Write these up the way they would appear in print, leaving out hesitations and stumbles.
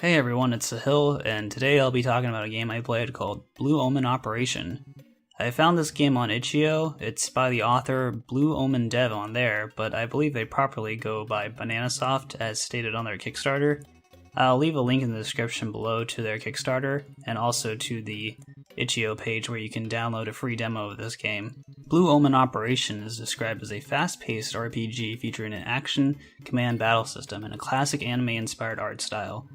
Hey everyone, it's Sahil, and today I'll be talking about a game I played called Blue Omen Operation. I found this game on itch.io. It's by the author Blue Omen Dev on there, but I believe they properly go by Bananasoft as stated on their Kickstarter. I'll leave a link in the description below to their Kickstarter, and also to the itch.io page where you can download a free demo of this game. Blue Omen Operation is described as a fast-paced RPG featuring an action command battle system and a classic anime-inspired art style.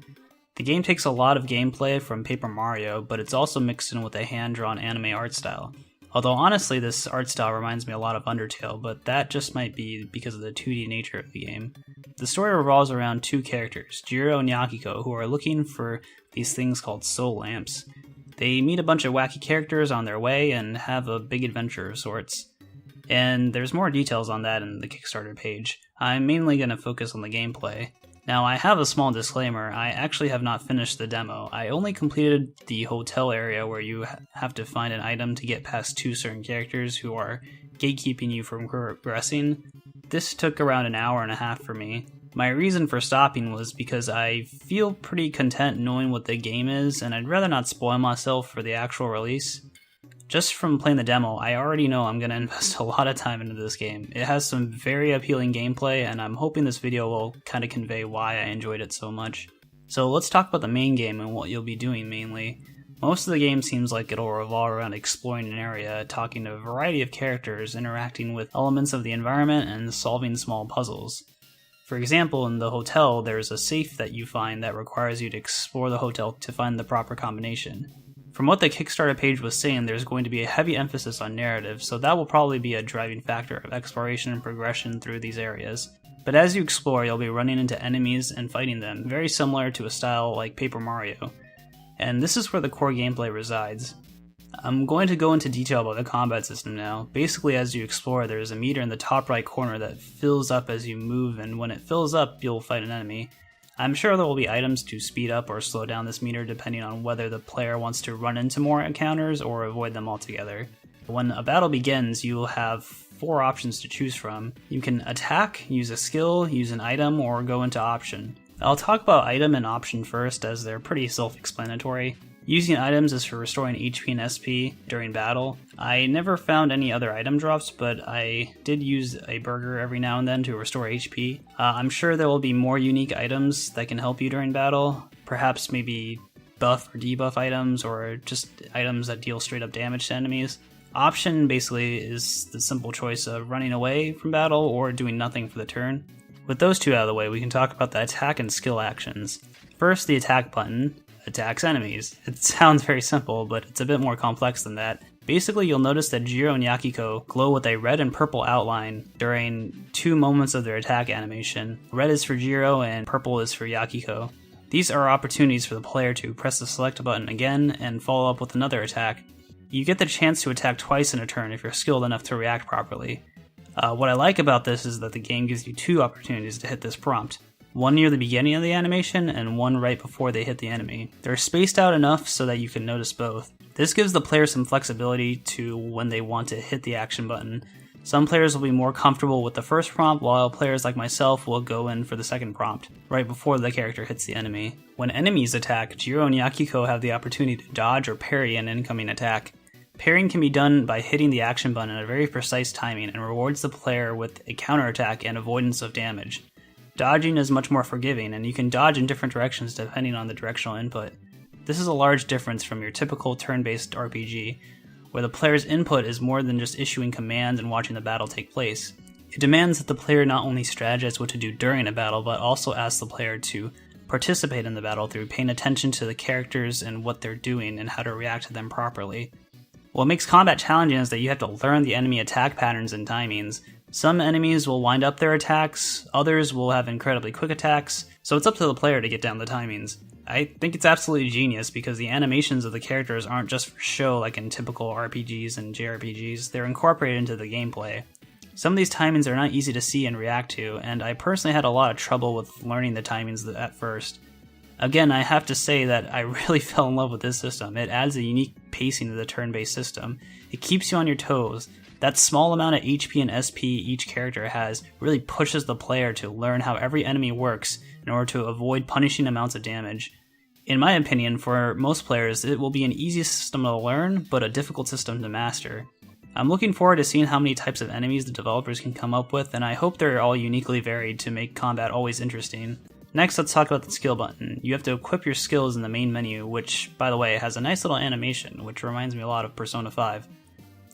The game takes a lot of gameplay from Paper Mario, but it's also mixed in with a hand-drawn anime art style. Although honestly, this art style reminds me a lot of Undertale, but that just might be because of the 2D nature of the game. The story revolves around two characters, Jiro and Yakiko, who are looking for these things called soul lamps. They meet a bunch of wacky characters on their way and have a big adventure of sorts. And there's more details on that in the Kickstarter page. I'm mainly going to focus on the gameplay. Now, I have a small disclaimer, I actually have not finished the demo. I only completed the hotel area where you have to find an item to get past two certain characters who are gatekeeping you from progressing. This took around an hour and a half for me. My reason for stopping was because I feel pretty content knowing what the game is, and I'd rather not spoil myself for the actual release. Just from playing the demo, I already know I'm going to invest a lot of time into this game. It has some very appealing gameplay, and I'm hoping this video will kind of convey why I enjoyed it so much. So let's talk about the main game and what you'll be doing mainly. Most of the game seems like it'll revolve around exploring an area, talking to a variety of characters, interacting with elements of the environment, and solving small puzzles. For example, in the hotel, there's a safe that you find that requires you to explore the hotel to find the proper combination. From what the Kickstarter page was saying, there's going to be a heavy emphasis on narrative, so that will probably be a driving factor of exploration and progression through these areas. But as you explore, you'll be running into enemies and fighting them, very similar to a style like Paper Mario. And this is where the core gameplay resides. I'm going to go into detail about the combat system now. Basically, as you explore, there's a meter in the top right corner that fills up as you move, and when it fills up, you'll fight an enemy. I'm sure there will be items to speed up or slow down this meter depending on whether the player wants to run into more encounters or avoid them altogether. When a battle begins, you will have 4 options to choose from. You can attack, use a skill, use an item, or go into option. I'll talk about item and option first as they're pretty self-explanatory. Using items is for restoring HP and SP during battle. I never found any other item drops, but I did use a burger every now and then to restore HP. I'm sure there will be more unique items that can help you during battle, perhaps maybe buff or debuff items, or just items that deal straight up damage to enemies. Option basically is the simple choice of running away from battle or doing nothing for the turn. With those two out of the way, we can talk about the attack and skill actions. First, the attack button attacks enemies. It sounds very simple, but it's a bit more complex than that. Basically, you'll notice that Jiro and Yakiko glow with a red and purple outline during 2 moments of their attack animation. Red is for Jiro and purple is for Yakiko. These are opportunities for the player to press the select button again and follow up with another attack. You get the chance to attack twice in a turn if you're skilled enough to react properly. What I like about this is that the game gives you 2 opportunities to hit this prompt. One near the beginning of the animation, and one right before they hit the enemy. They're spaced out enough so that you can notice both. This gives the player some flexibility to when they want to hit the action button. Some players will be more comfortable with the first prompt, while players like myself will go in for the second prompt, right before the character hits the enemy. When enemies attack, Jiro and Yakiko have the opportunity to dodge or parry an incoming attack. Parrying can be done by hitting the action button at a very precise timing and rewards the player with a counterattack and avoidance of damage. Dodging is much more forgiving, and you can dodge in different directions depending on the directional input. This is a large difference from your typical turn-based RPG, where the player's input is more than just issuing commands and watching the battle take place. It demands that the player not only strategize what to do during a battle, but also asks the player to participate in the battle through paying attention to the characters and what they're doing and how to react to them properly. What makes combat challenging is that you have to learn the enemy attack patterns and timings. Some enemies will wind up their attacks, others will have incredibly quick attacks, so it's up to the player to get down the timings. I think it's absolutely genius because the animations of the characters aren't just for show like in typical RPGs and JRPGs, they're incorporated into the gameplay. Some of these timings are not easy to see and react to, and I personally had a lot of trouble with learning the timings at first. Again, I have to say that I really fell in love with this system. It adds a unique pacing to the turn-based system. It keeps you on your toes. That small amount of HP and SP each character has really pushes the player to learn how every enemy works in order to avoid punishing amounts of damage. In my opinion, for most players, it will be an easy system to learn, but a difficult system to master. I'm looking forward to seeing how many types of enemies the developers can come up with, and I hope they're all uniquely varied to make combat always interesting. Next, let's talk about the skill button. You have to equip your skills in the main menu, which, by the way, has a nice little animation, which reminds me a lot of Persona 5.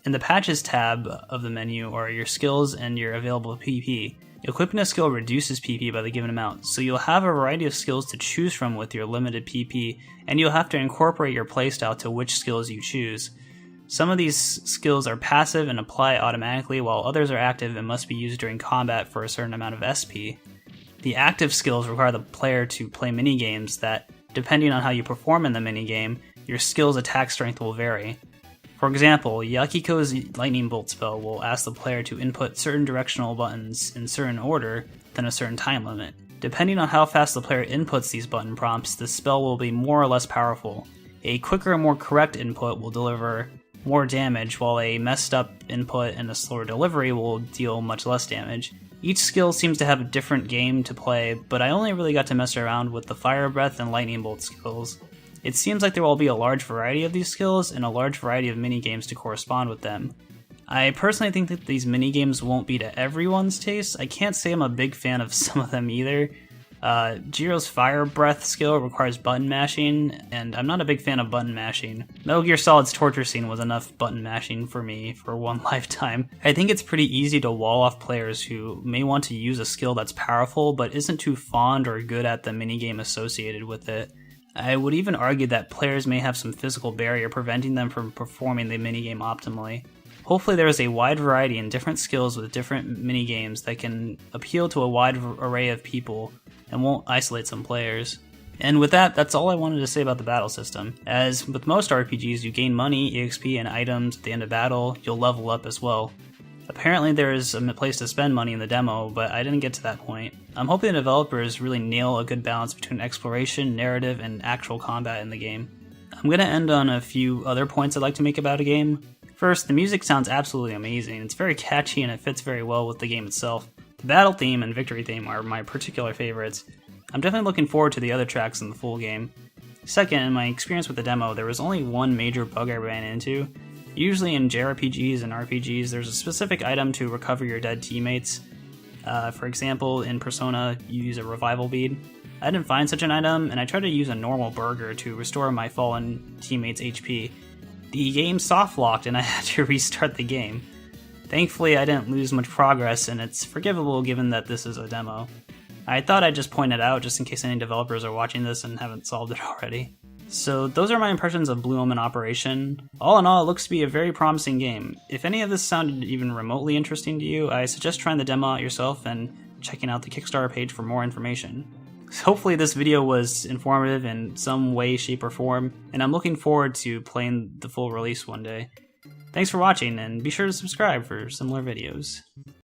In the Patches tab of the menu are your skills and your available PP. Equipping a skill reduces PP by the given amount, so you'll have a variety of skills to choose from with your limited PP, and you'll have to incorporate your playstyle to which skills you choose. Some of these skills are passive and apply automatically, while others are active and must be used during combat for a certain amount of SP. The active skills require the player to play minigames that, depending on how you perform in the minigame, your skill's attack strength will vary. For example, Yakiko's lightning bolt spell will ask the player to input certain directional buttons in certain order than a certain time limit. Depending on how fast the player inputs these button prompts, the spell will be more or less powerful. A quicker and more correct input will deliver more damage, while a messed up input and a slower delivery will deal much less damage. Each skill seems to have a different game to play, but I only really got to mess around with the fire breath and lightning bolt skills. It seems like there will be a large variety of these skills and a large variety of minigames to correspond with them. I personally think that these minigames won't be to everyone's taste. I can't say I'm a big fan of some of them either. Jiro's fire breath skill requires button mashing, and I'm not a big fan of button mashing. Metal Gear Solid's torture scene was enough button mashing for me for one lifetime. I think it's pretty easy to wall off players who may want to use a skill that's powerful but isn't too fond or good at the minigame associated with it. I would even argue that players may have some physical barrier preventing them from performing the minigame optimally. Hopefully there is a wide variety in different skills with different minigames that can appeal to a wide array of people and won't isolate some players. And with that, that's all I wanted to say about the battle system. As with most RPGs, you gain money, EXP, and items at the end of battle. You'll level up as well. Apparently there is a place to spend money in the demo, but I didn't get to that point. I'm hoping the developers really nail a good balance between exploration, narrative, and actual combat in the game. I'm going to end on a few other points I'd like to make about a game. First, the music sounds absolutely amazing. It's very catchy and it fits very well with the game itself. The battle theme and victory theme are my particular favorites. I'm definitely looking forward to the other tracks in the full game. Second, in my experience with the demo, there was only one major bug I ran into. Usually in JRPGs and RPGs, there's a specific item to recover your dead teammates. For example, in Persona, you use a revival bead. I didn't find such an item, and I tried to use a normal burger to restore my fallen teammates' HP. The game soft-locked and I had to restart the game. Thankfully, I didn't lose much progress, and it's forgivable given that this is a demo. I thought I'd just point it out just in case any developers are watching this and haven't solved it already. So those are my impressions of Blue Omen Operation. All in all, it looks to be a very promising game. If any of this sounded even remotely interesting to you, I suggest trying the demo out yourself and checking out the Kickstarter page for more information. Hopefully this video was informative in some way, shape, or form, and I'm looking forward to playing the full release one day. Thanks for watching, and be sure to subscribe for similar videos.